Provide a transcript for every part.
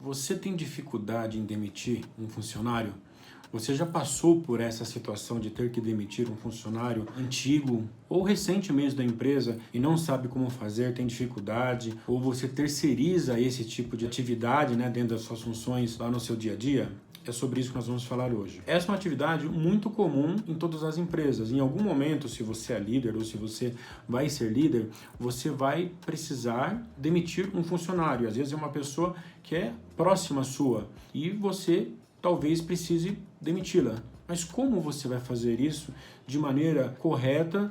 Você tem dificuldade em demitir um funcionário? Você já passou por essa situação de ter que demitir um funcionário antigo ou recente mesmo da empresa e não sabe como fazer, tem dificuldade? Ou você terceiriza esse tipo de atividade, dentro das suas funções lá no seu dia a dia? É sobre isso que nós vamos falar hoje. Essa é uma atividade muito comum em todas as empresas. Em algum momento, se você é líder ou se você vai ser líder, você vai precisar demitir um funcionário. Às vezes é uma pessoa que é próxima sua e você talvez precise demiti-la. Mas como você vai fazer isso de maneira correta,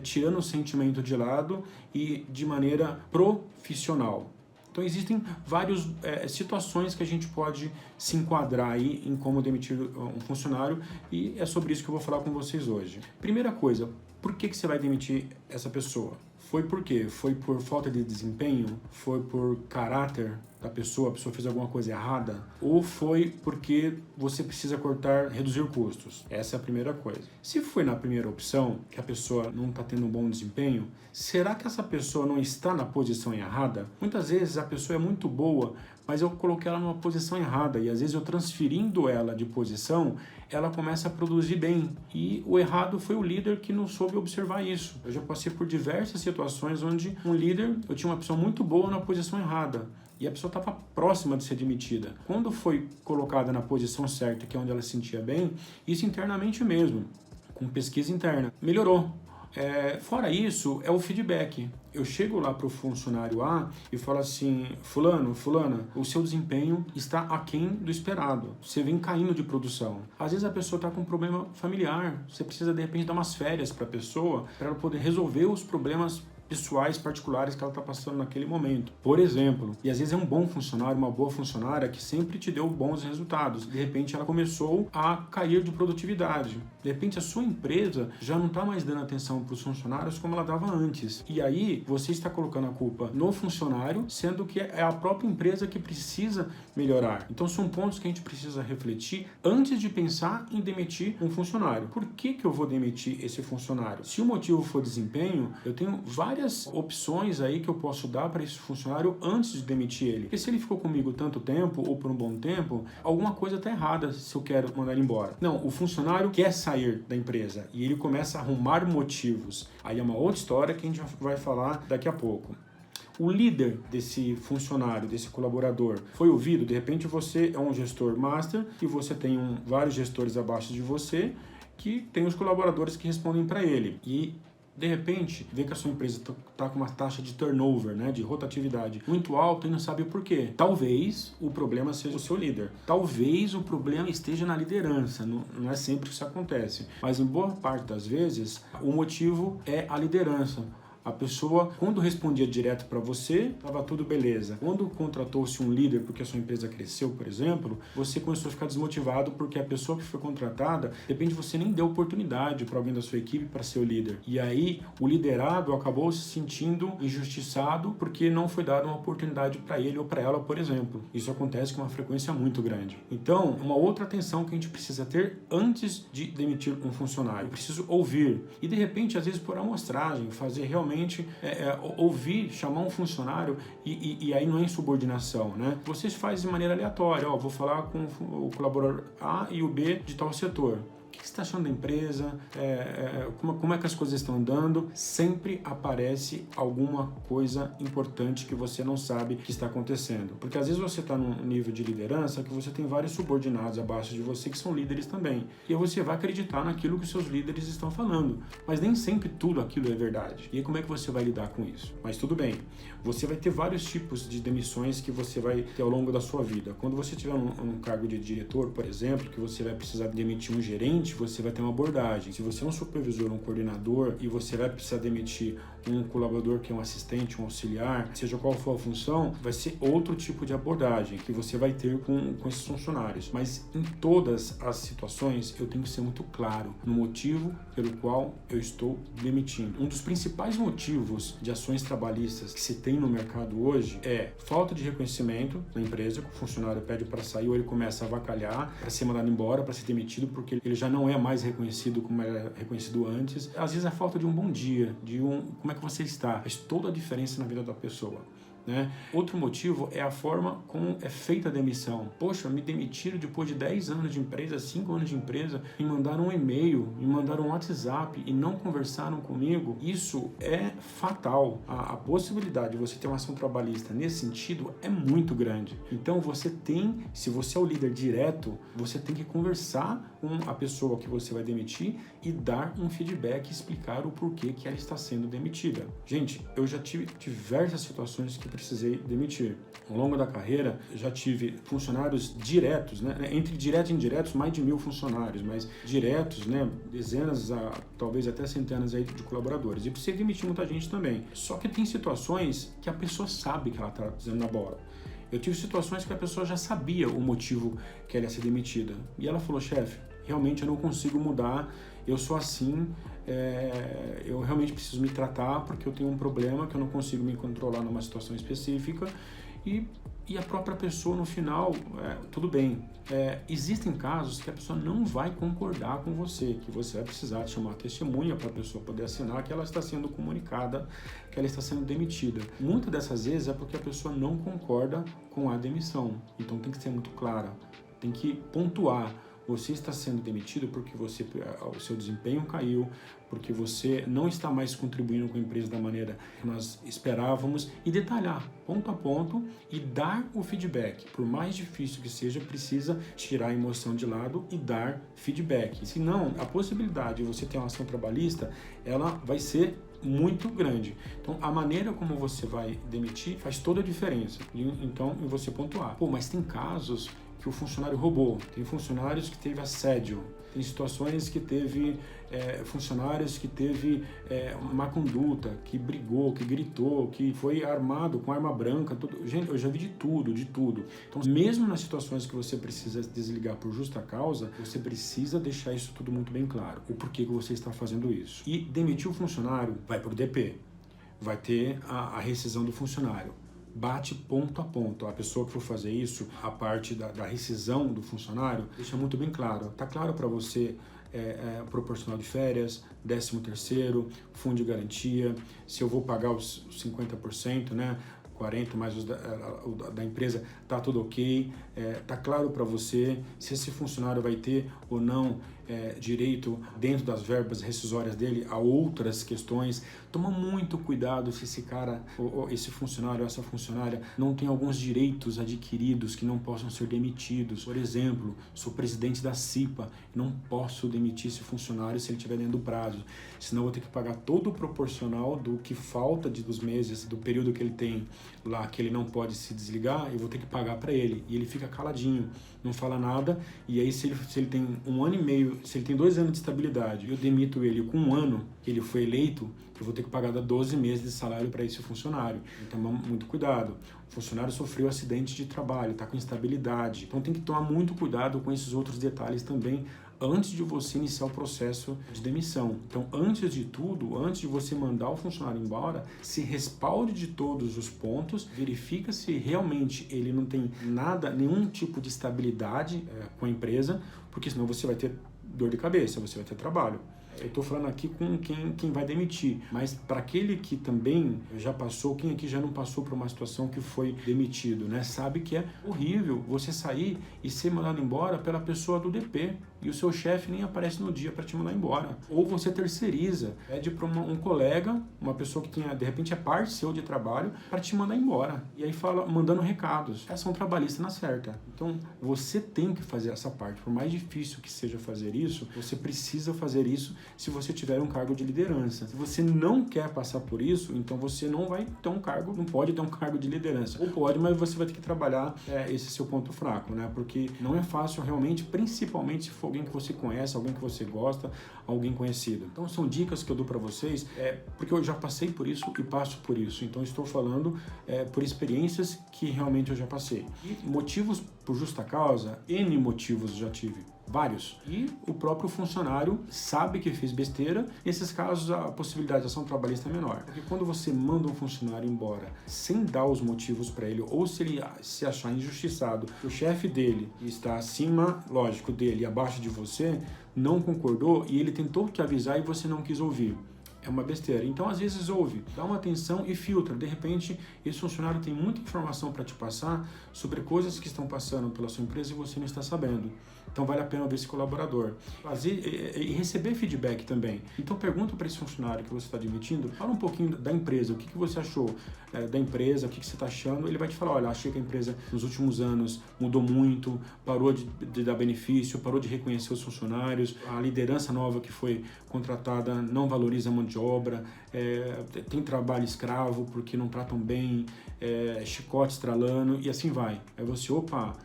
tirando o sentimento de lado e de maneira profissional? Então existem várias situações que a gente pode se enquadrar aí em como demitir um funcionário e é sobre isso que eu vou falar com vocês hoje. Primeira coisa, por que você vai demitir essa pessoa? Foi por quê? Foi por falta de desempenho? Foi por caráter da pessoa? A pessoa fez alguma coisa errada? Ou foi porque você precisa reduzir custos? Essa é a primeira coisa. Se foi na primeira opção, que a pessoa não está tendo um bom desempenho, será que essa pessoa não está na posição errada? Muitas vezes a pessoa é muito boa, mas eu coloquei ela numa posição errada e às vezes eu transferindo ela de posição, ela começa a produzir bem. E o errado foi o líder que não soube observar isso. Eu já passei por diversas situações onde um líder, eu tinha uma pessoa muito boa na posição errada e a pessoa estava próxima de ser demitida. Quando foi colocada na posição certa, que é onde ela se sentia bem, isso internamente mesmo, com pesquisa interna, melhorou. Fora isso, é o feedback. Eu chego lá para o funcionário A e falo assim: fulano, fulana, o seu desempenho está aquém do esperado. Você vem caindo de produção. Às vezes a pessoa está com um problema familiar. Você precisa, de repente, dar umas férias para a pessoa, para ela poder resolver os problemas pessoais, particulares que ela está passando naquele momento, por exemplo. E às vezes é um bom funcionário, uma boa funcionária que sempre te deu bons resultados. De repente ela começou a cair de produtividade. De repente a sua empresa já não está mais dando atenção para os funcionários como ela dava antes. E aí você está colocando a culpa no funcionário, sendo que é a própria empresa que precisa melhorar. Então são pontos que a gente precisa refletir antes de pensar em demitir um funcionário. Por que eu vou demitir esse funcionário? Se o motivo for desempenho, eu tenho várias opções aí que eu posso dar para esse funcionário antes de demitir ele. Porque se ele ficou comigo tanto tempo ou por um bom tempo, alguma coisa está errada se eu quero mandar ele embora. Não, o funcionário quer sair da empresa e ele começa a arrumar motivos. Aí é uma outra história que a gente vai falar daqui a pouco. O líder desse funcionário, desse colaborador, foi ouvido? De repente você é um gestor master e você tem vários gestores abaixo de você que tem os colaboradores que respondem para ele. E de repente, vê que a sua empresa está com uma taxa de turnover, de rotatividade muito alta e não sabe o porquê. Talvez o problema seja o seu líder. Talvez o problema esteja na liderança. Não é sempre que isso acontece. Mas em boa parte das vezes, o motivo é a liderança. A pessoa, quando respondia direto para você, estava tudo beleza. Quando contratou-se um líder porque a sua empresa cresceu, por exemplo, você começou a ficar desmotivado porque a pessoa que foi contratada, de repente você nem deu oportunidade para alguém da sua equipe para ser o líder. E aí o liderado acabou se sentindo injustiçado porque não foi dada uma oportunidade para ele ou para ela, por exemplo. Isso acontece com uma frequência muito grande. Então, uma outra atenção que a gente precisa ter antes de demitir um funcionário. Eu preciso ouvir. E de repente, às vezes por amostragem, fazer realmente ouvir, chamar um funcionário e aí não é insubordinação, Você faz de maneira aleatória, vou falar com o colaborador A e o B de tal setor. O que você está achando da empresa? Como é que as coisas estão andando? Sempre aparece alguma coisa importante que você não sabe que está acontecendo. Porque às vezes você está num nível de liderança que você tem vários subordinados abaixo de você que são líderes também. E aí você vai acreditar naquilo que os seus líderes estão falando. Mas nem sempre tudo aquilo é verdade. E aí como é que você vai lidar com isso? Mas tudo bem. Você vai ter vários tipos de demissões que você vai ter ao longo da sua vida. Quando você tiver um cargo de diretor, por exemplo, que você vai precisar demitir um gerente, você vai ter uma abordagem. Se você é um supervisor, um coordenador e você vai precisar demitir um colaborador que é um assistente, um auxiliar, seja qual for a função, vai ser outro tipo de abordagem que você vai ter com esses funcionários. Mas em todas as situações eu tenho que ser muito claro no motivo pelo qual eu estou demitindo. Um dos principais motivos de ações trabalhistas que se tem no mercado hoje é falta de reconhecimento na empresa, que o funcionário pede para sair ou ele começa a avacalhar para ser mandado embora, para ser demitido, porque ele já não é mais reconhecido como era reconhecido antes. Às vezes a falta de um bom dia, como é que você está, faz toda a diferença na vida da pessoa. né? Outro motivo é a forma como é feita a demissão. Poxa, me demitiram depois de 10 anos de empresa, 5 anos de empresa, me mandaram um e-mail, me mandaram um WhatsApp e não conversaram comigo. Isso é fatal. A possibilidade de você ter uma ação trabalhista nesse sentido é muito grande. Então se você é o líder direto, você tem que conversar com a pessoa que você vai demitir e dar um feedback, explicar o porquê que ela está sendo demitida. Gente, eu já tive diversas situações que precisei demitir. Ao longo da carreira, já tive funcionários diretos, né? Entre diretos e indiretos, mais de 1000 funcionários, mas diretos, né? Dezenas, talvez até centenas aí de colaboradores. E precisei demitir muita gente também. Só que tem situações que a pessoa sabe que ela está pisando na bola. Eu tive situações que a pessoa já sabia o motivo que ela ia ser demitida. E ela falou, chefe, realmente eu não consigo mudar, eu sou assim, eu realmente preciso me tratar porque eu tenho um problema que eu não consigo me controlar numa situação específica. E a própria pessoa no final, tudo bem, existem casos que a pessoa não vai concordar com você, que você vai precisar de chamar testemunha para a pessoa poder assinar que ela está sendo comunicada, que ela está sendo demitida. Muitas dessas vezes é porque a pessoa não concorda com a demissão, então tem que ser muito clara, tem que pontuar. Você está sendo demitido porque o seu desempenho caiu, porque você não está mais contribuindo com a empresa da maneira que nós esperávamos, e detalhar ponto a ponto e dar o feedback. Por mais difícil que seja, precisa tirar a emoção de lado e dar feedback. Senão, a possibilidade de você ter uma ação trabalhista, ela vai ser muito grande. Então, a maneira como você vai demitir faz toda a diferença. Então, você pontuar. Mas tem casos que o funcionário roubou, tem funcionários que teve assédio, tem situações que teve funcionários que teve má conduta, que brigou, que gritou, que foi armado com arma branca, tudo. Gente, eu já vi de tudo. Então, mesmo nas situações que você precisa desligar por justa causa, você precisa deixar isso tudo muito bem claro, o porquê que você está fazendo isso. E demitir o funcionário vai para o DP, vai ter a rescisão do funcionário. Bate ponto a ponto. A pessoa que for fazer isso, a parte da rescisão do funcionário, deixa muito bem claro. Tá claro para você proporcional de férias, 13º, fundo de garantia, se eu vou pagar os 50%, né? 40% mais os da empresa, tá tudo ok, tá claro para você se esse funcionário vai ter ou não direito dentro das verbas rescisórias dele a outras questões. Toma muito cuidado se esse cara, ou esse funcionário, ou essa funcionária não tem alguns direitos adquiridos que não possam ser demitidos. Por exemplo, sou presidente da CIPA, não posso demitir esse funcionário se ele estiver dentro do prazo, senão eu vou ter que pagar todo o proporcional do que falta dos meses, do período que ele tem lá, que ele não pode se desligar, eu vou ter que pagar para ele. E ele fica caladinho, não fala nada, e aí se ele tem 1 ano e meio, se ele tem 2 anos de estabilidade, eu demito ele com 1 ano que ele foi eleito, eu vou ter que pagar 12 meses de salário para esse funcionário. Então, muito cuidado. O funcionário sofreu acidente de trabalho, está com instabilidade. Então, tem que tomar muito cuidado com esses outros detalhes também antes de você iniciar o processo de demissão. Então, antes de tudo, antes de você mandar o funcionário embora, se respalde de todos os pontos, verifica se realmente ele não tem nenhum tipo de estabilidade com a empresa, porque senão você vai ter dor de cabeça, você vai ter trabalho. Eu estou falando aqui com quem vai demitir, mas para aquele que também já passou, quem aqui já não passou por uma situação que foi demitido, né? Sabe que é horrível você sair e ser mandado embora pela pessoa do DP e o seu chefe nem aparece no dia para te mandar embora. Ou você terceiriza, pede para um colega, uma pessoa que de repente é parte seu de trabalho, para te mandar embora. E aí mandando recados. É ação trabalhista na certa. Então, você tem que fazer essa parte. Por mais difícil que seja fazer isso, você precisa fazer isso se você tiver um cargo de liderança. Se você não quer passar por isso, então você não vai ter um cargo, não pode ter um cargo de liderança. Ou pode, mas você vai ter que trabalhar esse seu ponto fraco, né? Porque não é fácil realmente, principalmente se for alguém que você conhece, alguém que você gosta, alguém conhecido. Então são dicas que eu dou para vocês, porque eu já passei por isso e passo por isso. Então estou falando por experiências que realmente eu já passei. E motivos por justa causa, N motivos eu já tive. Vários. E o próprio funcionário sabe que fez besteira. Nesses casos, a possibilidade de ação trabalhista é menor. Porque quando você manda um funcionário embora sem dar os motivos para ele, ou se ele se achar injustiçado, o chefe dele está acima, lógico, dele e abaixo de você, não concordou e ele tentou te avisar e você não quis ouvir. é uma besteira. Então, às vezes, ouve, dá uma atenção e filtra. De repente, esse funcionário tem muita informação para te passar sobre coisas que estão passando pela sua empresa e você não está sabendo. Então, vale a pena ver esse colaborador. E receber feedback também. Então, pergunta para esse funcionário que você está demitindo, fala um pouquinho da empresa, o que você achou da empresa, o que você está achando. Ele vai te falar, olha, achei que a empresa nos últimos anos mudou muito, parou de dar benefício, parou de reconhecer os funcionários, a liderança nova que foi contratada não valoriza a mão de obra, tem trabalho escravo porque não tratam bem, chicote estralando e assim vai. Aí você,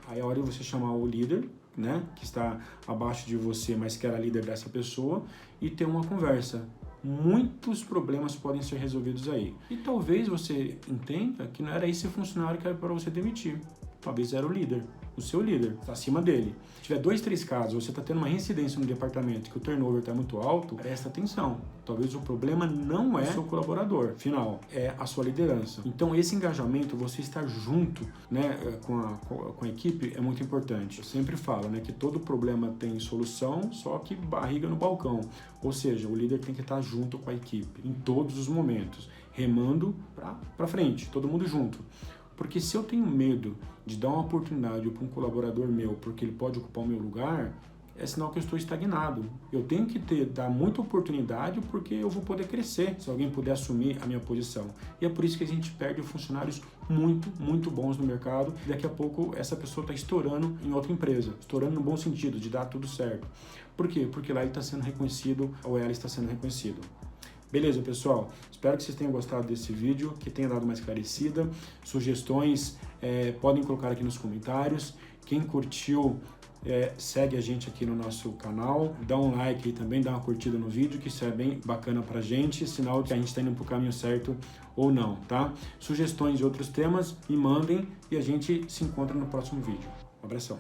aí é hora de você chamar o líder, né, que está abaixo de você, mas que era líder dessa pessoa, e ter uma conversa. Muitos problemas podem ser resolvidos aí. E talvez você entenda que não era esse funcionário que era para você demitir. Talvez era o líder, o seu líder, está acima dele. Se tiver 2, 3 casos, você está tendo uma reincidência no departamento que o turnover está muito alto, presta atenção. Talvez o problema não é o seu colaborador, final, é a sua liderança. Então esse engajamento, você estar junto, né, com a equipe é muito importante. Eu sempre falo, né, que todo problema tem solução, só que barriga no balcão. Ou seja, o líder tem que estar junto com a equipe em todos os momentos, remando para frente, todo mundo junto. Porque se eu tenho medo de dar uma oportunidade para um colaborador meu, porque ele pode ocupar o meu lugar, é sinal que eu estou estagnado. Eu tenho que dar muita oportunidade porque eu vou poder crescer, se alguém puder assumir a minha posição. E é por isso que a gente perde funcionários muito, muito bons no mercado. E daqui a pouco essa pessoa está estourando em outra empresa. Estourando no bom sentido, de dar tudo certo. Por quê? Porque lá ele está sendo reconhecido ou ela está sendo reconhecido. Beleza, pessoal? Espero que vocês tenham gostado desse vídeo, que tenha dado uma esclarecida. Sugestões podem colocar aqui nos comentários. Quem curtiu, segue a gente aqui no nosso canal. Dá um like aí também, dá uma curtida no vídeo, que isso é bem bacana pra gente. Sinal que a gente está indo pro caminho certo ou não, tá? Sugestões de outros temas, me mandem e a gente se encontra no próximo vídeo. Um abração.